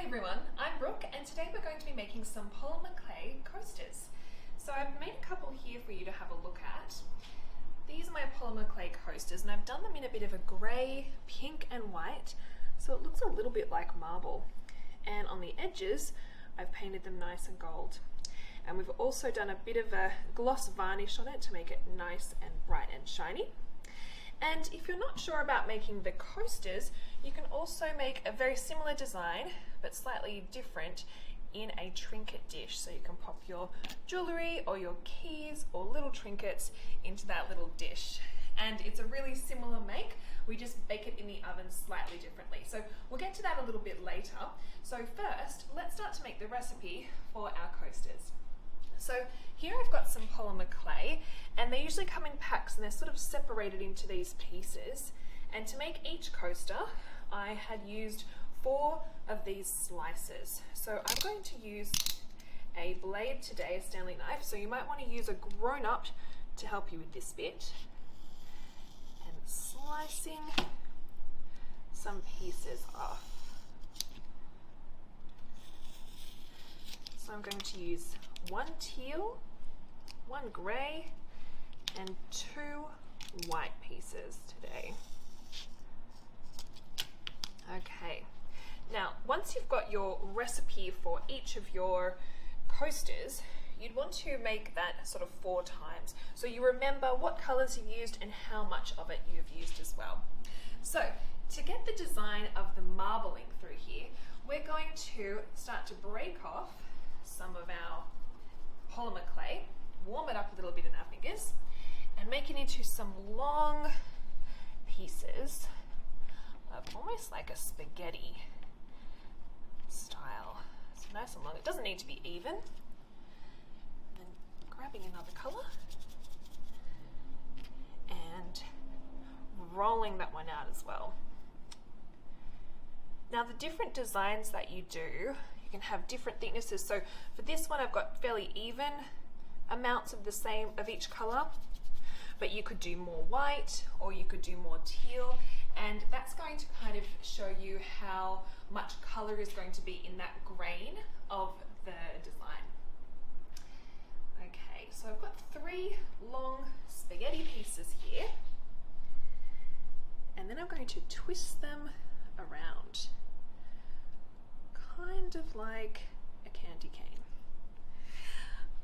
everyone, I'm Brooke and today we're going to be making some polymer clay coasters. So I've made a couple here for you to have a look at. These are my polymer clay coasters and I've done them in a bit of a grey, pink and white, so it looks a little bit like marble. And on the edges I've painted them nice and gold. And we've also done a bit of a gloss varnish on it to make it nice and bright and shiny. And if you're not sure about making the coasters, you can also make a very similar design, but slightly different in a trinket dish. So you can pop your jewellery or your keys or little trinkets into that little dish. And it's a really similar make, we just bake it in the oven slightly differently. So we'll get to that a little bit later. So first, let's start to make the recipe for our coasters. So here I've got some polymer clay and they usually come in packs and they're sort of separated into these pieces. And to make each coaster, I had used 4 of these slices. So I'm going to use a blade today, a Stanley knife. So you might want to use a grown-up to help you with this bit. And slicing some pieces off. So I'm going to use 1 teal, 1 grey, and 2 white pieces today. Okay, now once you've got your recipe for each of your coasters, you'd want to make that sort of 4 times. So you remember what colours you used and how much of it you've used as well. So to get the design of the marbling through here, we're going to start to break off some of our polymer clay, warm it up a little bit in our fingers, and make it into some long pieces of almost like a spaghetti style. So nice and long. It doesn't need to be even. And then grabbing another colour and rolling that one out as well. Now the different designs that you do, you can have different thicknesses. So for this one I've got fairly even amounts of the same of each colour, but you could do more white or you could do more teal, and that's going to kind of show you how much colour is going to be in that grain of the design. Okay, so I've got 3 long spaghetti pieces here, and then I'm going to twist them around, kind of like a candy cane.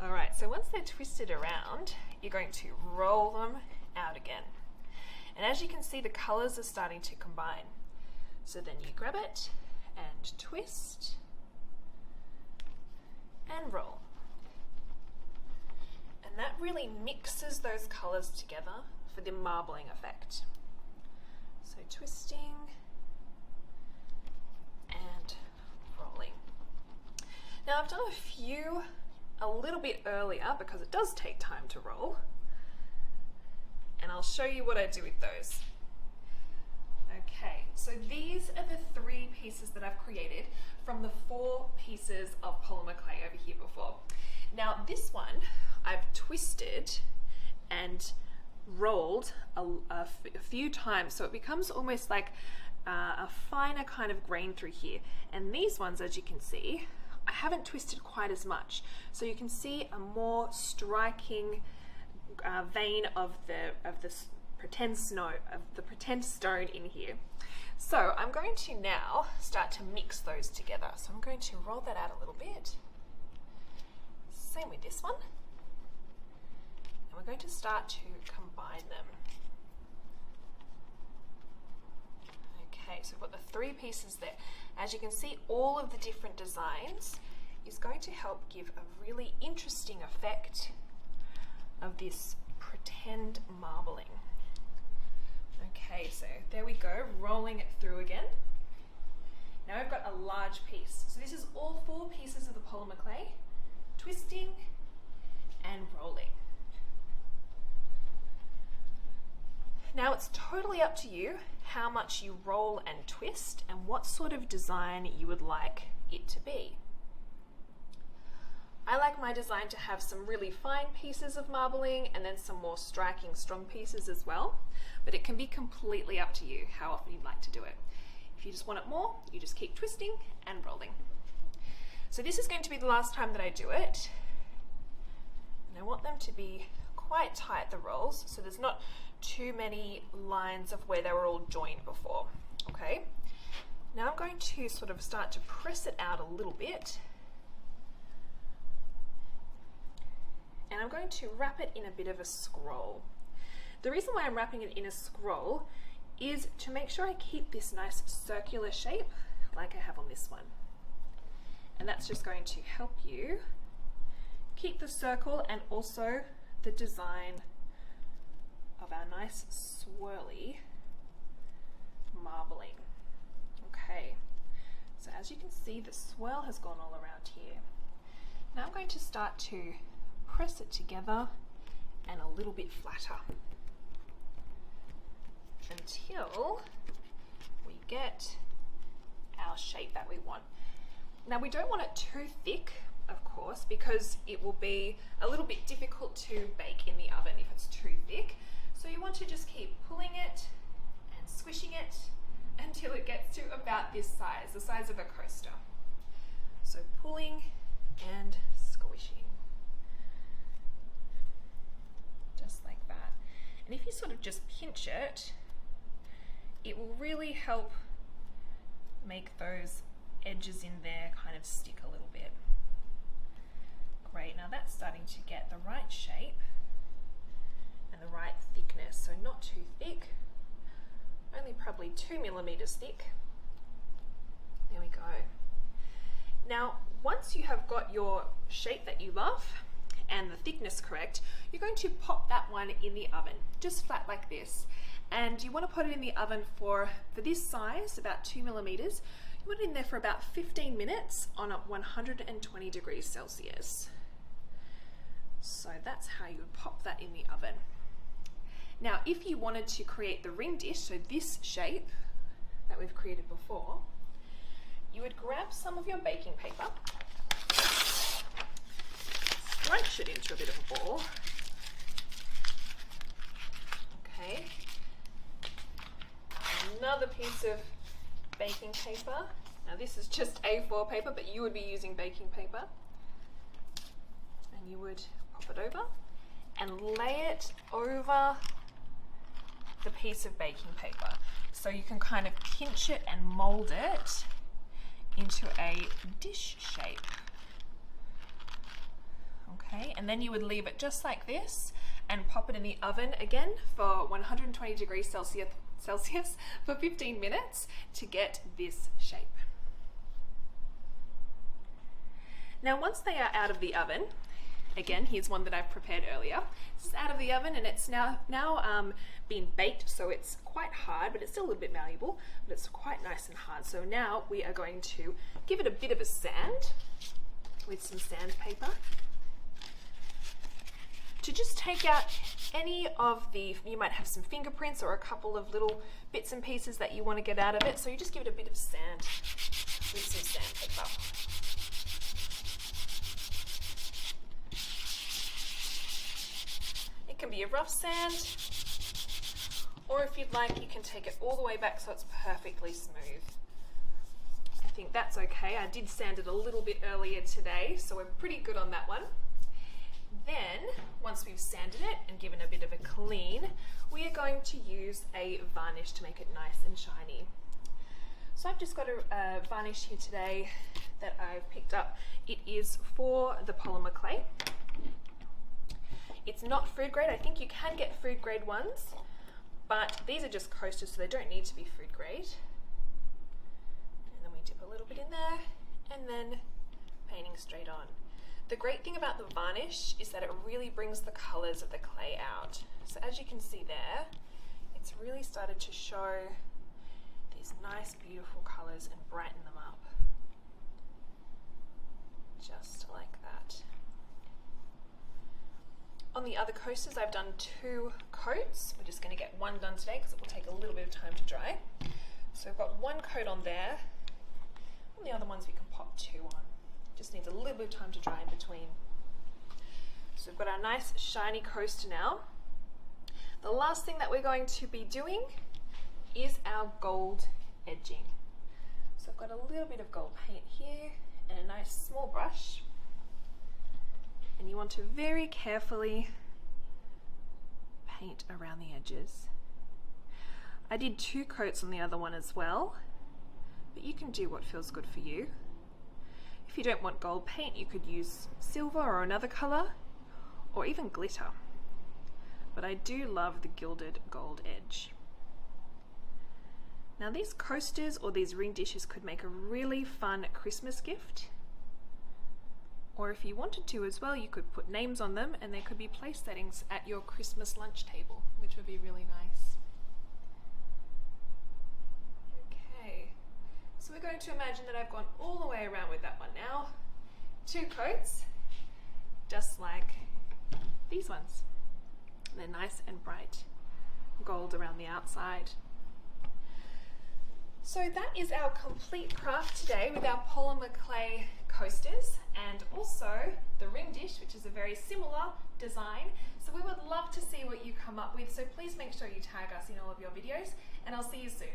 Alright, so once they're twisted around, you're going to roll them out again. And as you can see, the colours are starting to combine. So then you grab it and twist and roll. And that really mixes those colours together for the marbling effect. So twisting and rolling. Now I've done a few a little bit earlier because it does take time to roll, and I'll show you what I do with those. Okay, so these are the 3 pieces that I've created from the 4 pieces of polymer clay over here before. Now this one I've twisted and rolled a few times, so it becomes almost like a finer kind of grain through here. And these ones, as you can see, I haven't twisted quite as much, so you can see a more striking vein of the pretend stone in here. So I'm going to now start to mix those together. So I'm going to roll that out a little bit. Same with this one. And we're going to start to combine them. Okay, so we've got the 3 pieces there. As you can see, all of the different designs is going to help give a really interesting effect of this pretend marbling. Okay, so there we go, rolling it through again. Now I've got a large piece. So this is all 4 pieces of the polymer clay, twisting and rolling. Now it's totally up to you how much you roll and twist and what sort of design you would like it to be. I like my design to have some really fine pieces of marbling and then some more striking strong pieces as well, but it can be completely up to you how often you'd like to do it. If you just want it more, you just keep twisting and rolling. So this is going to be the last time that I do it. And I want them to be quite tight, the rolls, so there's not too many lines of where they were all joined before, okay? Now I'm going to sort of start to press it out a little bit. And I'm going to wrap it in a bit of a scroll. The reason why I'm wrapping it in a scroll is to make sure I keep this nice circular shape like I have on this one. And that's just going to help you keep the circle and also the design of our nice swirly marbling. Okay, so as you can see, the swirl has gone all around here. Now I'm going to start to press it together and a little bit flatter until we get our shape that we want. Now we don't want it too thick, of course, because it will be a little bit difficult to bake in the oven if it's too thick. So you want to just keep pulling it and squishing it until it gets to about this size, the size of a coaster. So pulling and squishing, just like that. And if you sort of just pinch it, it will really help make those edges in there kind of stick a little bit. Great, now that's starting to get the right shape and the right thickness, so not too thick, only probably 2 millimeters thick. There we go. Now, once you have got your shape that you love and the thickness correct, you're going to pop that one in the oven, just flat like this. And you want to put it in the oven for this size, about 2 millimeters. You put it in there for about 15 minutes on 120 degrees Celsius. So that's how you would pop that in the oven. Now, if you wanted to create the ring dish, so this shape that we've created before, you would grab some of your baking paper, scrunch it into a bit of a ball, okay, another piece of baking paper. Now this is just A4 paper, but you would be using baking paper. And you would pop it over and lay it over the piece of baking paper. So you can kind of pinch it and mold it into a dish shape. Okay, and then you would leave it just like this and pop it in the oven again for 120 degrees Celsius for 15 minutes to get this shape. Now once they are out of the oven, again, here's one that I've prepared earlier. This is out of the oven and it's now been baked, so it's quite hard, but it's still a little bit malleable, but it's quite nice and hard. So now we are going to give it a bit of a sand with some sandpaper to just take out any of the, you might have some fingerprints or a couple of little bits and pieces that you want to get out of it. So you just give it a bit of sand with some sandpaper. It can be a rough sand, or if you'd like, you can take it all the way back so it's perfectly smooth. I think that's okay. I did sand it a little bit earlier today, so we're pretty good on that one. Then, once we've sanded it and given a bit of a clean, we are going to use a varnish to make it nice and shiny. So I've just got a varnish here today that I've picked up. It is for the polymer clay. It's not food grade. I think you can get food grade ones, but these are just coasters, so they don't need to be food grade. And then we dip a little bit in there and then painting straight on. The great thing about the varnish is that it really brings the colors of the clay out. So as you can see there, it's really started to show these nice, beautiful colors and brighten them up. Just like that. On the other coasters, I've done 2 coats. We're just going to get one done today because it will take a little bit of time to dry. So I've got 1 coat on there. On the other ones, we can pop 2 on. Just needs a little bit of time to dry in between. So we've got our nice shiny coaster now. The last thing that we're going to be doing is our gold edging. got a little bit of gold paint here and a nice small brush. And you want to very carefully paint around the edges. I did 2 coats on the other one as well, but you can do what feels good for you. If you don't want gold paint, you could use silver or another color, or even glitter. But I do love the gilded gold edge. Now these coasters or these ring dishes could make a really fun Christmas gift. Or if you wanted to as well, you could put names on them and there could be place settings at your Christmas lunch table, which would be really nice. Okay, so we're going to imagine that I've gone all the way around with that one now. 2 coats, just like these ones. They're nice and bright gold around the outside. So that is our complete craft today with our polymer clay coasters and also the ring dish, which is a very similar design. So we would love to see what you come up with, so please make sure you tag us in all of your videos and I'll see you soon.